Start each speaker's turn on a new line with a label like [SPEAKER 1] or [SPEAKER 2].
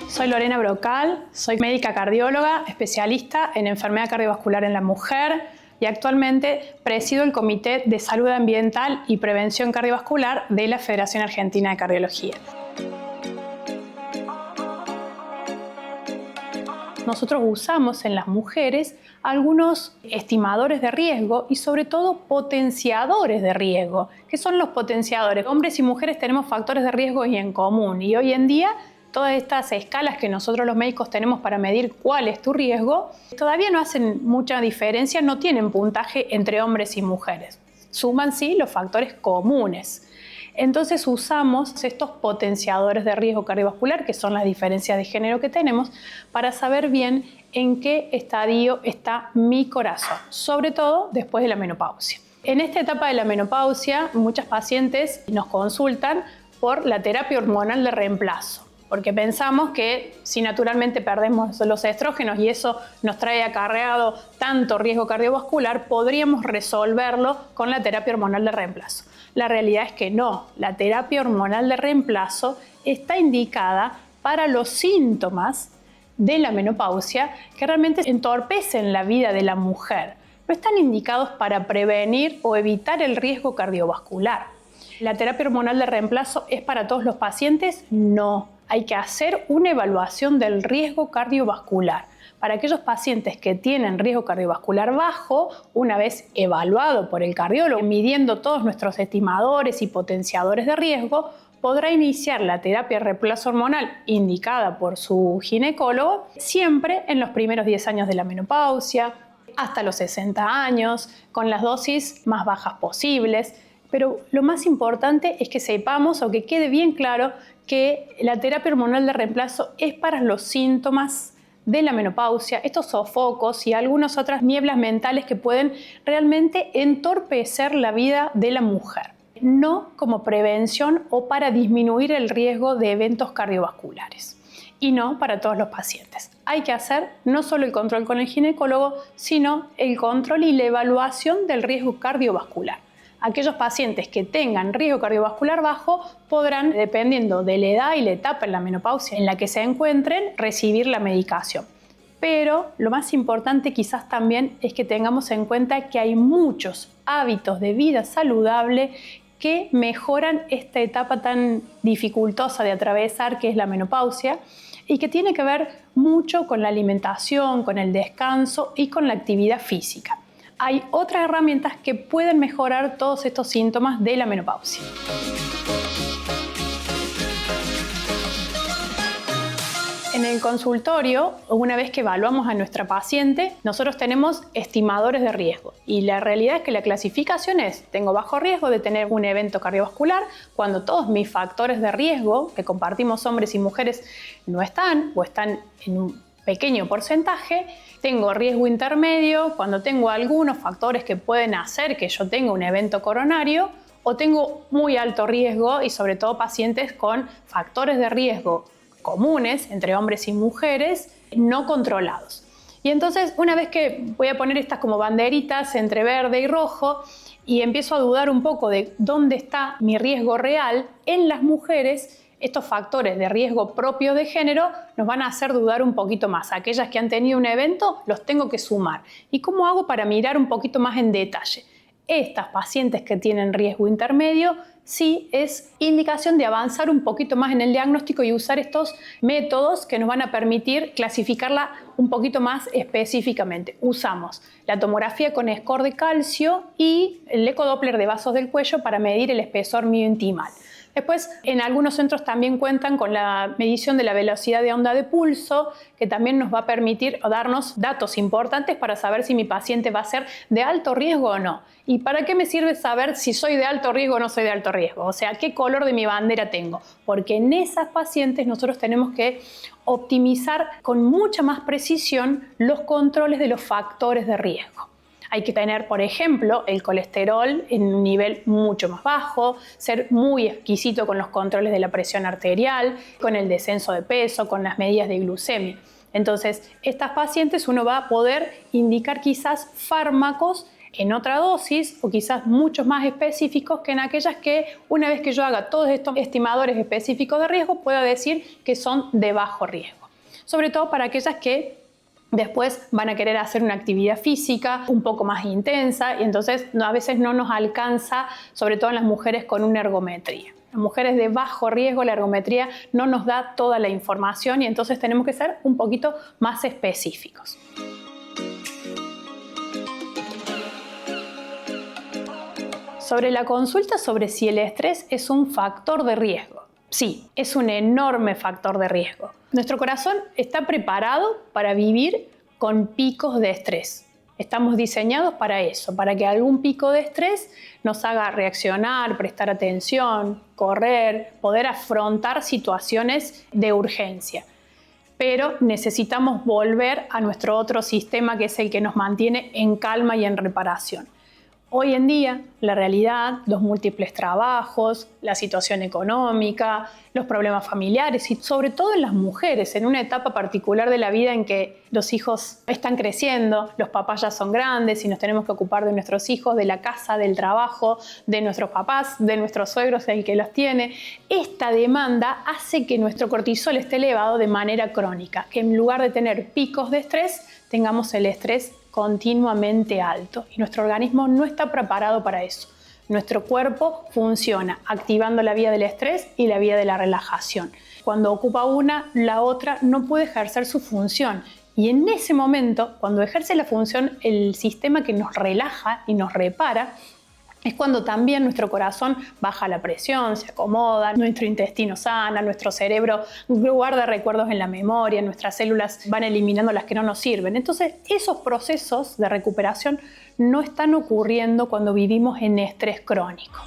[SPEAKER 1] Soy Lorena Brocal, soy médica cardióloga, especialista en enfermedad cardiovascular en la mujer y actualmente presido el Comité de Salud Ambiental y Prevención Cardiovascular de la Federación Argentina de Cardiología. Nosotros usamos en las mujeres algunos estimadores de riesgo y sobre todo potenciadores de riesgo. ¿Qué son los potenciadores? Hombres y mujeres tenemos factores de riesgo en común y hoy en día todas estas escalas que nosotros los médicos tenemos para medir cuál es tu riesgo todavía no hacen mucha diferencia, no tienen puntaje entre hombres y mujeres. Suman sí los factores comunes. Entonces usamos estos potenciadores de riesgo cardiovascular, que son las diferencias de género que tenemos, para saber bien en qué estadio está mi corazón, sobre todo después de la menopausia. En esta etapa de la menopausia, muchas pacientes nos consultan por la terapia hormonal de reemplazo, porque pensamos que si naturalmente perdemos los estrógenos y eso nos trae acarreado tanto riesgo cardiovascular, podríamos resolverlo con la terapia hormonal de reemplazo. La realidad es que no, la terapia hormonal de reemplazo está indicada para los síntomas de la menopausia que realmente entorpecen la vida de la mujer. No están indicados para prevenir o evitar el riesgo cardiovascular. ¿La terapia hormonal de reemplazo es para todos los pacientes? No. Hay que hacer una evaluación del riesgo cardiovascular. Para aquellos pacientes que tienen riesgo cardiovascular bajo, una vez evaluado por el cardiólogo, midiendo todos nuestros estimadores y potenciadores de riesgo, podrá iniciar la terapia de reemplazo hormonal indicada por su ginecólogo siempre en los primeros 10 años de la menopausia, hasta los 60 años, con las dosis más bajas posibles. Pero lo más importante es que sepamos o que quede bien claro que la terapia hormonal de reemplazo es para los síntomas de la menopausia, estos sofocos y algunas otras nieblas mentales que pueden realmente entorpecer la vida de la mujer, no como prevención o para disminuir el riesgo de eventos cardiovasculares y no para todos los pacientes. Hay que hacer no solo el control con el ginecólogo, sino el control y la evaluación del riesgo cardiovascular. Aquellos pacientes que tengan riesgo cardiovascular bajo podrán, dependiendo de la edad y la etapa en la menopausia en la que se encuentren, recibir la medicación. Pero lo más importante quizás también es que tengamos en cuenta que hay muchos hábitos de vida saludable que mejoran esta etapa tan dificultosa de atravesar que es la menopausia y que tiene que ver mucho con la alimentación, con el descanso y con la actividad física. Hay otras herramientas que pueden mejorar todos estos síntomas de la menopausia. En el consultorio, una vez que evaluamos a nuestra paciente, nosotros tenemos estimadores de riesgo y la realidad es que la clasificación es: tengo bajo riesgo de tener un evento cardiovascular cuando todos mis factores de riesgo que compartimos hombres y mujeres no están o están en un pequeño porcentaje. Tengo riesgo intermedio cuando tengo algunos factores que pueden hacer que yo tenga un evento coronario, o tengo muy alto riesgo y sobre todo pacientes con factores de riesgo comunes entre hombres y mujeres no controlados. Y entonces, una vez que voy a poner estas como banderitas entre verde y rojo y empiezo a dudar un poco de dónde está mi riesgo real, en las mujeres estos factores de riesgo propios de género nos van a hacer dudar un poquito más. Aquellas que han tenido un evento los tengo que sumar. ¿Y cómo hago para mirar un poquito más en detalle? Estas pacientes que tienen riesgo intermedio, sí es indicación de avanzar un poquito más en el diagnóstico y usar estos métodos que nos van a permitir clasificarla un poquito más específicamente. Usamos la tomografía con score de calcio y el ecodoppler de vasos del cuello para medir el espesor miointimal. Después, en algunos centros también cuentan con la medición de la velocidad de onda de pulso, que también nos va a permitir darnos datos importantes para saber si mi paciente va a ser de alto riesgo o no. ¿Y para qué me sirve saber si soy de alto riesgo o no soy de alto riesgo? O sea, ¿qué color de mi bandera tengo? Porque en esas pacientes nosotros tenemos que optimizar con mucha más precisión los controles de los factores de riesgo. Hay que tener, por ejemplo, el colesterol en un nivel mucho más bajo, ser muy exquisito con los controles de la presión arterial, con el descenso de peso, con las medidas de glucemia. Entonces, estas pacientes uno va a poder indicar quizás fármacos en otra dosis o quizás muchos más específicos que en aquellas que una vez que yo haga todos estos estimadores específicos de riesgo pueda decir que son de bajo riesgo. Sobre todo para aquellas que después van a querer hacer una actividad física un poco más intensa y entonces a veces no nos alcanza, sobre todo en las mujeres con una ergometría. Las mujeres de bajo riesgo, la ergometría no nos da toda la información y entonces tenemos que ser un poquito más específicos. Sobre la consulta sobre si el estrés es un factor de riesgo. Sí, es un enorme factor de riesgo. Nuestro corazón está preparado para vivir con picos de estrés. Estamos diseñados para eso, para que algún pico de estrés nos haga reaccionar, prestar atención, correr, poder afrontar situaciones de urgencia. Pero necesitamos volver a nuestro otro sistema que es el que nos mantiene en calma y en reparación. Hoy en día, la realidad, los múltiples trabajos, la situación económica, los problemas familiares y sobre todo en las mujeres, en una etapa particular de la vida en que los hijos están creciendo, los papás ya son grandes y nos tenemos que ocupar de nuestros hijos, de la casa, del trabajo, de nuestros papás, de nuestros suegros, el que los tiene. Esta demanda hace que nuestro cortisol esté elevado de manera crónica, que en lugar de tener picos de estrés, tengamos el estrés continuamente alto y nuestro organismo no está preparado para eso. Nuestro cuerpo funciona activando la vía del estrés y la vía de la relajación. Cuando ocupa una, la otra no puede ejercer su función y en ese momento, cuando ejerce la función, el sistema que nos relaja y nos repara, es cuando también nuestro corazón baja la presión, se acomoda, nuestro intestino sana, nuestro cerebro guarda recuerdos en la memoria, nuestras células van eliminando las que no nos sirven. Entonces, esos procesos de recuperación no están ocurriendo cuando vivimos en estrés crónico.